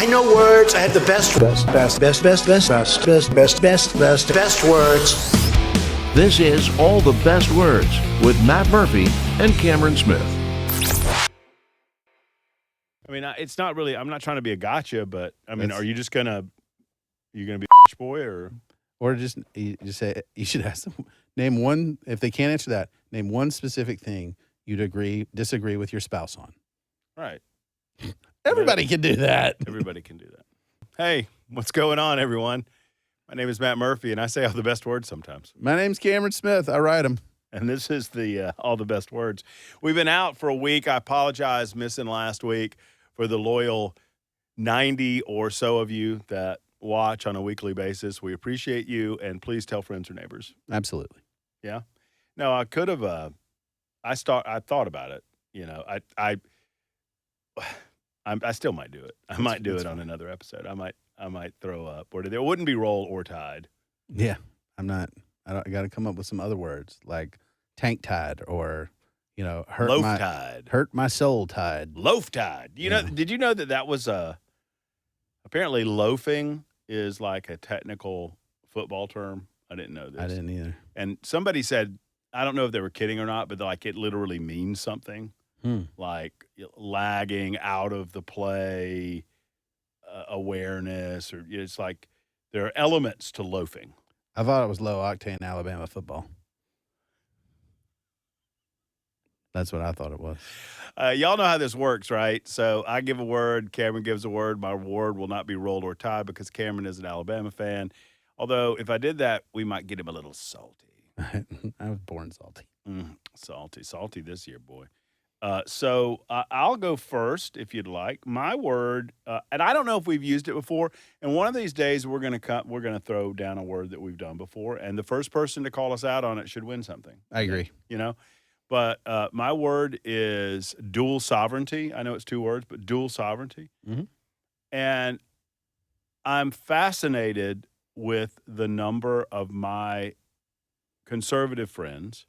I know words. I have the best words. This is All the Best Words with Matt Murphy and Cameron Smith. I mean, it's not really. I'm not trying to be a gotcha, but I mean, are you just gonna be a boy or just say you should ask them name one if they can't answer that. Name one specific thing you'd disagree with your spouse on. Right. Everybody can do that. Everybody can do that. Hey, what's going on, everyone? My name is Matt Murphy, and I say all the best words sometimes. My name's Cameron Smith. I write them. And this is the All the Best Words. We've been out for a week. I apologize missing last week for the loyal 90 or so of you that watch on a weekly basis. We appreciate you, and please tell friends or neighbors. Absolutely. Yeah. No, I could have. I thought about it. You know, I still might do it. I might do it on another episode. I might throw up, or there wouldn't be roll or tide. Yeah, I got to come up with some other words like tank tide or, hurt my soul tide. Loaf tide. You know, did you know that was apparently loafing is like a technical football term? I didn't know this. I didn't either. And somebody said, I don't know if they were kidding or not, but like it literally means something. Like lagging out of the play, awareness, or it's like there are elements to loafing. I thought it was low-octane Alabama football. That's what I thought it was. Y'all know how this works, right? So I give a word, Cameron gives a word. My word will not be rolled or tied because Cameron is an Alabama fan. Although if I did that, we might get him a little salty. I was born salty. Salty this year, boy. So I'll go first if you'd like. My word, and I don't know if we've used it before. And one of these days we're gonna throw down a word that we've done before, and the first person to call us out on it should win something. I agree. You know, but my word is dual sovereignty. I know it's two words, but dual sovereignty. Mm-hmm. And I'm fascinated with the number of my conservative friends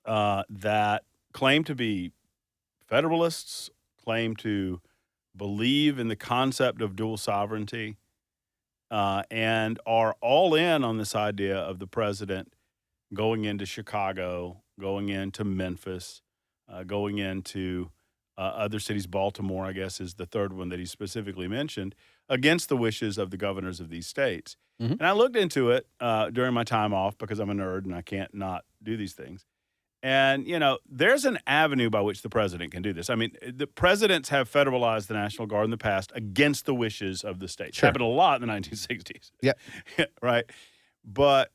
that claim to be Federalists, claim to believe in the concept of dual sovereignty, and are all in on this idea of the president going into Chicago, going into Memphis, going into other cities. Baltimore, I guess, is the third one that he specifically mentioned, against the wishes of the governors of these states. Mm-hmm. And I looked into it during my time off because I'm a nerd and I can't not do these things. And, you know, there's an avenue by which the president can do this. I mean, the presidents have federalized the National Guard in the past against the wishes of the states. Sure. Happened a lot in the 1960s. Yeah. Right? But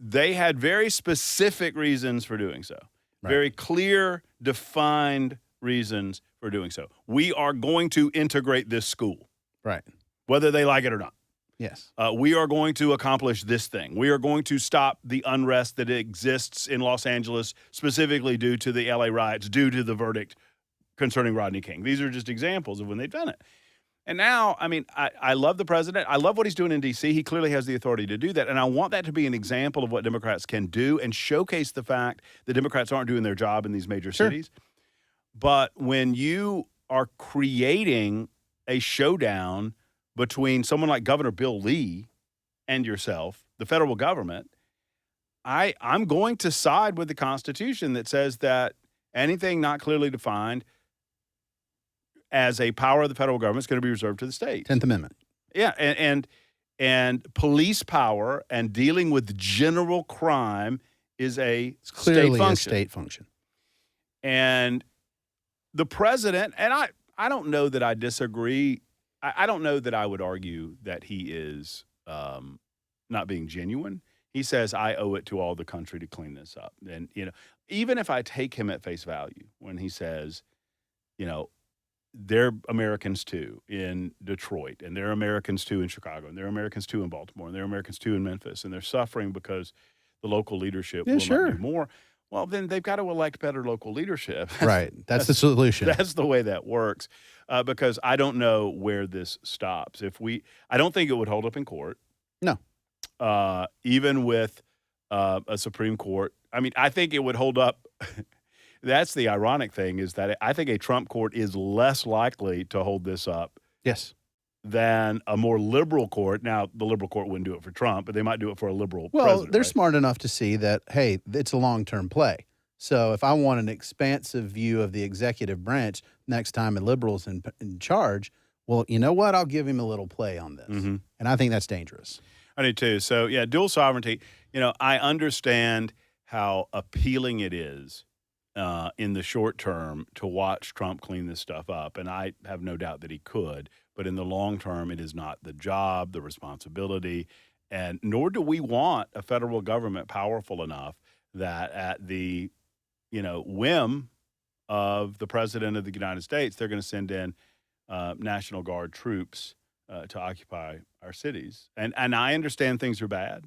they had very specific reasons for doing so. Right. Very clear, defined reasons for doing so. We are going to integrate this school. Right. Whether they like it or not. Yes. We are going to accomplish this thing. We are going to stop the unrest that exists in Los Angeles, specifically due to the LA riots, due to the verdict concerning Rodney King. These are just examples of when they've done it. And now, I mean, I love the president. I love what he's doing in D.C. He clearly has the authority to do that. And I want that to be an example of what Democrats can do and showcase the fact that Democrats aren't doing their job in these major cities. But when you are creating a showdown between someone like Governor Bill Lee and yourself, the federal government, I'm going to side with the Constitution that says that anything not clearly defined as a power of the federal government is going to be reserved to the states. 10th Amendment. Yeah, and police power and dealing with general crime is it's clearly state function. A state function. And the president, and I don't know that I disagree. I don't know that I would argue that he is not being genuine. He says, I owe it to all the country to clean this up. And, you know, even if I take him at face value when he says, you know, they're Americans too in Detroit, and they're Americans too in Chicago, and they're Americans too in Baltimore, and they're Americans too in Memphis, and they're suffering because the local leadership will not do more. Well, then they've got to elect better local leadership. Right. That's the solution. That's the way that works, because I don't know where this stops. I don't think it would hold up in court. No. Even with a Supreme Court. I mean, I think it would hold up. That's the ironic thing, is that I think a Trump court is less likely to hold this up Yes. than a more liberal court. Now, the liberal court wouldn't do it for Trump, but they might do it for a liberal Well, president. they're right? smart enough to see that, hey, it's a long-term play. So if I want an expansive view of the executive branch next time a liberal's in charge, well, you know what? I'll give him a little play on this. Mhm. And I think that's dangerous. I do too. So, yeah, dual sovereignty. I understand how appealing it is in the short term to watch Trump clean this stuff up. And I have no doubt that he could. But in the long term, it is not the job, the responsibility, and nor do we want a federal government powerful enough that at the whim of the president of the United States, they're going to send in National Guard troops to occupy our cities. And I understand things are bad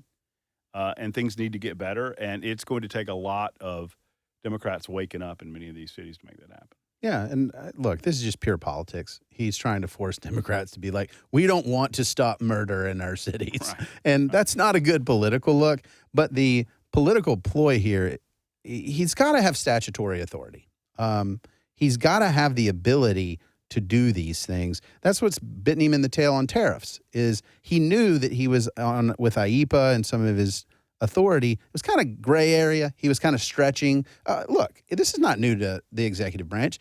and things need to get better. And it's going to take a lot of Democrats waking up in many of these cities to make that happen. Yeah, and look, this is just pure politics. He's trying to force Democrats to be like, we don't want to stop murder in our cities. Right. And that's not a good political look. But the political ploy here, he's got to have statutory authority. He's got to have the ability to do these things. That's what's bitten him in the tail on tariffs, is he knew that he was on with IEEPA and some of his authority. It was kind of gray area. He was kind of stretching. Look, this is not new to the executive branch.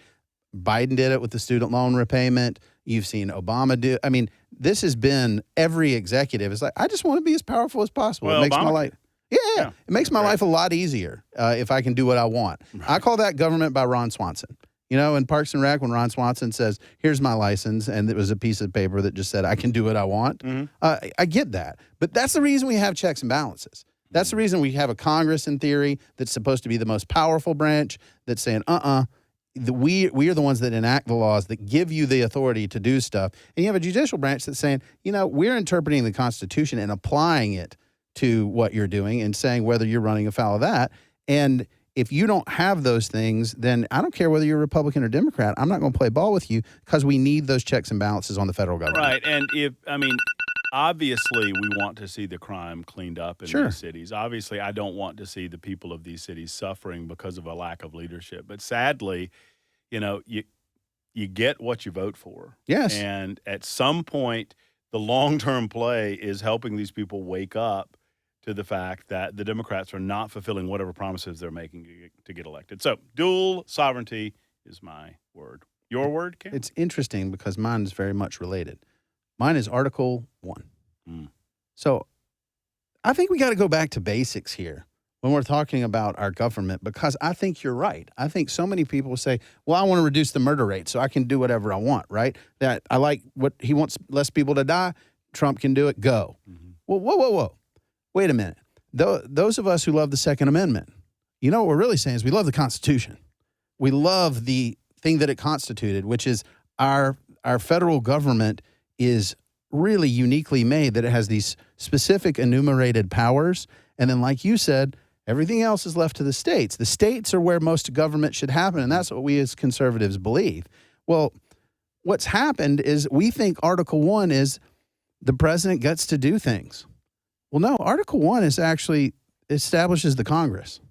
Biden did it with the student loan repayment. You've seen Obama do. I mean, this has been every executive is like, I just want to be as powerful as possible. Well, it makes Obama- my life. Yeah. It makes my life a lot easier if I can do what I want. Right. I call that government by Ron Swanson. In Parks and Rec, when Ron Swanson says, here's my license, and it was a piece of paper that just said, I can do what I want. Mhm. I get that. But that's the reason we have checks and balances. That's the reason we have a Congress, in theory, that's supposed to be the most powerful branch that's saying, we are the ones that enact the laws that give you the authority to do stuff. And you have a judicial branch that's saying, we're interpreting the Constitution and applying it to what you're doing and saying whether you're running afoul of that. And if you don't have those things, then I don't care whether you're Republican or Democrat. I'm not going to play ball with you because we need those checks and balances on the federal government. Right. And obviously we want to see the crime cleaned up in Sure. these cities. Obviously, I don't want to see the people of these cities suffering because of a lack of leadership. But sadly, you get what you vote for. Yes. And at some point, the long-term play is helping these people wake up to the fact that the Democrats are not fulfilling whatever promises they're making to get elected. So dual sovereignty is my word. Your word, Cam? It's interesting because mine is very much related. Mine is Article 1. Mm. So I think we got to go back to basics here when we're talking about our government, because I think you're right. I think so many people say, well, I want to reduce the murder rate so I can do whatever I want, right? That I like what he wants, less people to die. Trump can do it. Go. Mhm. Well, whoa. Wait a minute. Those of us who love the Second Amendment, what we're really saying is we love the Constitution. We love the thing that it constituted, which is our federal government is really uniquely made, that it has these specific enumerated powers. And then, like you said, everything else is left to the states. The states are where most government should happen, and that's what we as conservatives believe. Well, what's happened is we think Article 1 is the president gets to do things. Well, no, Article 1 is actually establishes the Congress.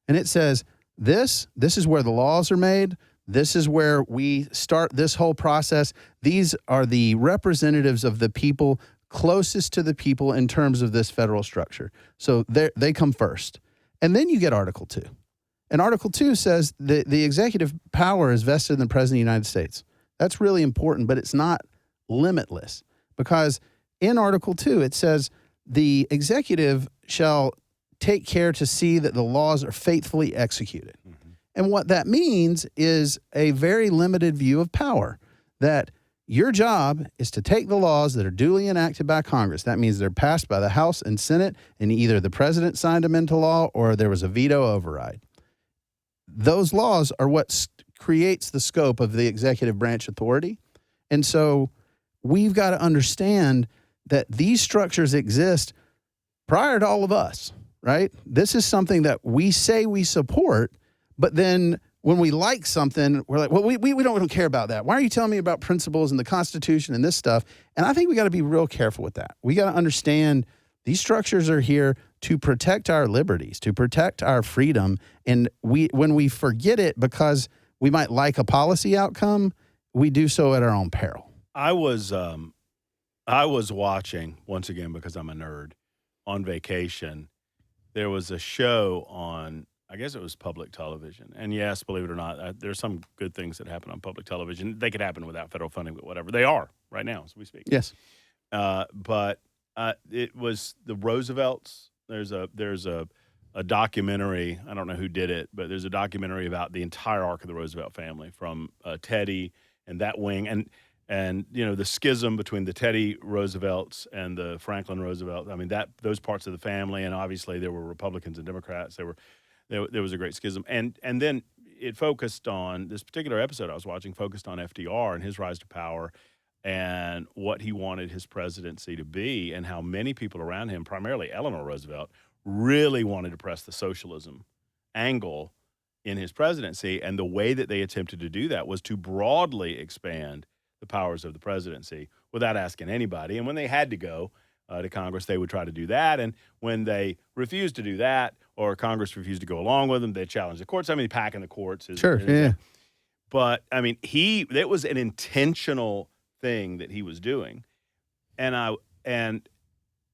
And it says this is where the laws are made. This is where we start this whole process. These are the representatives of the people closest to the people in terms of this federal structure. So they come first. And then you get Article 2. And Article 2 says the executive power is vested in the President of the United States. That's really important, but it's not limitless, because in Article 2 it says the executive shall take care to see that the laws are faithfully executed. Mm-hmm. And what that means is a very limited view of power, that your job is to take the laws that are duly enacted by Congress. That means they're passed by the House and Senate, and either the president signed them into law or there was a veto override. Those laws are what creates the scope of the executive branch authority. And so we've got to understand that these structures exist prior to all of us, right? This is something that we say we support, but then when we like something, we're like, well, we don't care about that. Why are you telling me about principles and the Constitution and this stuff? And I think we got to be real careful with that. We got to understand these structures are here to protect our liberties, to protect our freedom. And when we forget it because we might like a policy outcome, we do so at our own peril. I was watching, once again because I'm a nerd, on vacation. There was a show on, I guess it was public television. And yes, believe it or not, there's some good things that happen on public television. They could happen without federal funding, but whatever. They are right now as we speak. Yes. But it was the Roosevelts. There's a documentary. I don't know who did it, but there's a documentary about the entire arc of the Roosevelt family, from Teddy and that wing, and the schism between the Teddy Roosevelts and the Franklin Roosevelt. I mean, those parts of the family, and obviously there were Republicans and Democrats. There was a great schism, and then it focused on this particular episode I was watching. Focused on FDR and his rise to power, and what he wanted his presidency to be, and how many people around him, primarily Eleanor Roosevelt, really wanted to press the socialism angle in his presidency. And the way that they attempted to do that was to broadly expand the powers of the presidency without asking anybody. And when they had to go to Congress, they would try to do that. And when they refused to do that, or Congress refused to go along with them, they challenged the courts. I mean, packing the courts. Sure, yeah. But, I mean, it was an intentional thing that he was doing. And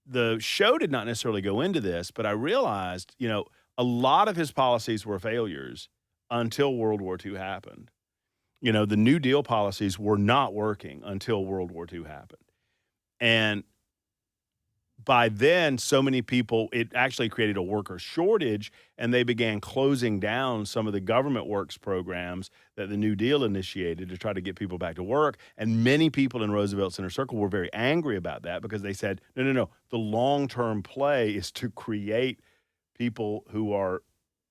the show did not necessarily go into this, but I realized, a lot of his policies were failures until World War II happened. The New Deal policies were not working until World War II happened. And by then, so many people, it actually created a worker shortage, and they began closing down some of the government works programs that the New Deal initiated to try to get people back to work. And many people in Roosevelt's inner circle were very angry about that, because they said, no. The long-term play is to create people who are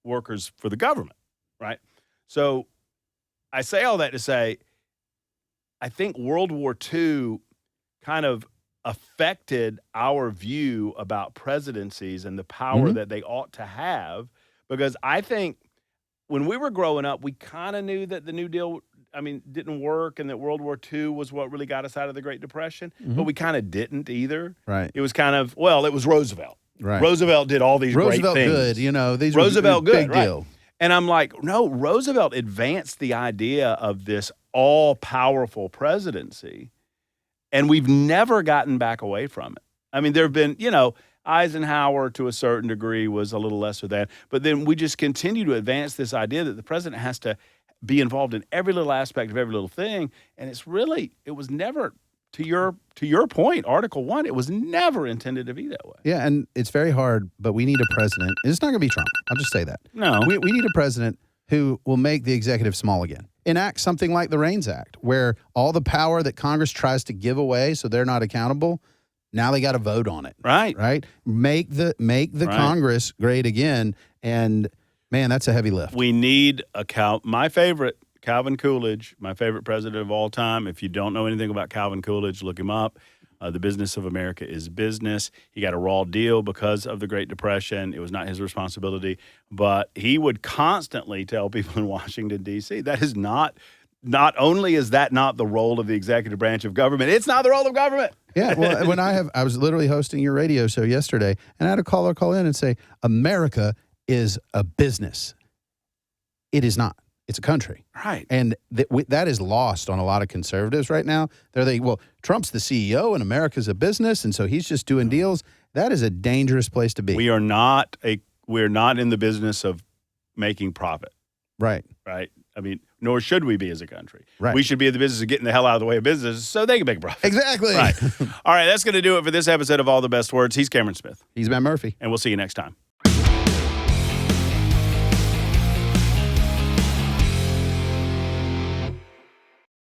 workers for the government, right? So I say all that to say, I think World War II kind of affected our view about presidencies and the power that they ought to have, because I think when we were growing up, we kind of knew that the New Deal, didn't work, and that World War II was what really got us out of the Great Depression, but we kind of didn't either. Right. It was kind of, it was Roosevelt. Right. Roosevelt did all these Roosevelt great things. good, these Roosevelt were good, big right. deal. And I'm like, no, Roosevelt advanced the idea of this all-powerful presidency, and we've never gotten back away from it. I mean, there have been, Eisenhower to a certain degree was a little lesser than, but then we just continue to advance this idea that the president has to be involved in every little aspect of every little thing. And it was never, to your point, Article 1, it was never intended to be that way. Yeah, and it's very hard, but we need a president. It's not going to be Trump. I'll just say that. No. We need a president who will make the executive small again. Enact something like the REINS Act, where all the power that Congress tries to give away so they're not accountable, now they got to vote on it. Right. Right? Make the Right. Congress great again, and man, that's a heavy lift. We need my favorite, Calvin Coolidge, my favorite president of all time. If you don't know anything about Calvin Coolidge, look him up. The business of America is business. He got a raw deal because of the Great Depression. It was not his responsibility, but he would constantly tell people in Washington, D.C., that is not only is that not the role of the executive branch of government, it's not the role of government. Yeah, well, when I was literally hosting your radio show yesterday, and I had a caller call in and say, America is a business. It is not. It's a country. Right. And that is lost on a lot of conservatives right now. Trump's the CEO and America's a business, and so he's just doing deals. That is a dangerous place to be. We're not in the business of making profit. Right. Right. Nor should we be as a country. Right. We should be in the business of getting the hell out of the way of business so they can make a profit. Exactly. Right. All right, that's going to do it for this episode of All the Best Words. He's Cameron Smith. He's Matt Murphy. And we'll see you next time.